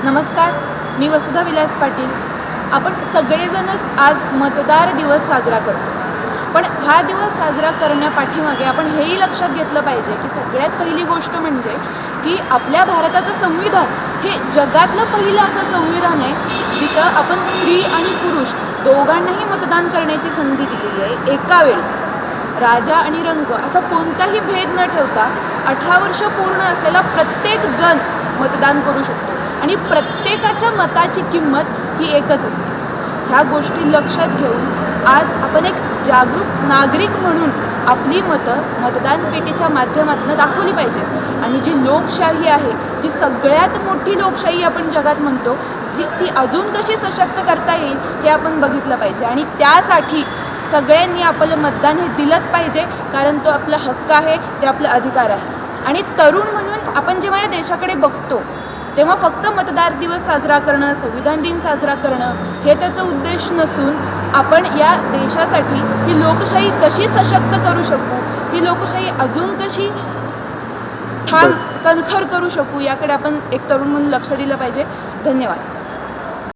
नमस्कार, मी वसुधा विलास पाटील. आपण सगळेजणच आज मतदार दिवस साजरा करतो. पण हा दिवस साजरा करण्यापाठीमागे आपण हेही लक्षात घेतलं पाहिजे की सगळ्यात पहिली गोष्ट म्हणजे की आपल्या भारताचं संविधान हे जगातलं पहिलं असं संविधान आहे जिथं आपण स्त्री आणि पुरुष दोघांनाही मतदान करण्याची संधी दिलेली आहे एका वेळी. राजा आणि रंग असा कोणताही भेद न ठेवता 18 वर्ष पूर्ण असलेला प्रत्येक जण मतदान करू शकतो आणि प्रत्येकाच्या मताची किंमत ही एकच असते. ह्या गोष्टी लक्षात घेऊन आज आपण एक जागरूक नागरिक म्हणून आपली मतं मतदान पेटीच्या माध्यमातून दाखवली पाहिजेत आणि जी लोकशाही आहे, जी सगळ्यात मोठी लोकशाही आपण जगात म्हणतो, ती अजून कशी सशक्त करता येईल हे आपण बघितलं पाहिजे. आणि त्यासाठी सगळ्यांनी आपलं मतदान हे दिलंच पाहिजे, कारण तो आपला हक्क आहे, ते आपला अधिकार आहे. आणि तरुण म्हणून आपण जेव्हा या देशाकडे बघतो तेव्हा फक्त मतदार दिवस साजरा करणं, संविधान दिन साजरा करणं हे त्याचा उद्देश नसून आपण या देशासाठी ही लोकशाही कशी सशक्त करू शकू, ही लोकशाही अजून कशी ठाम कणखर करू शकू याकडे आपण एक तरुण म्हणून लक्ष दिलं पाहिजे. धन्यवाद.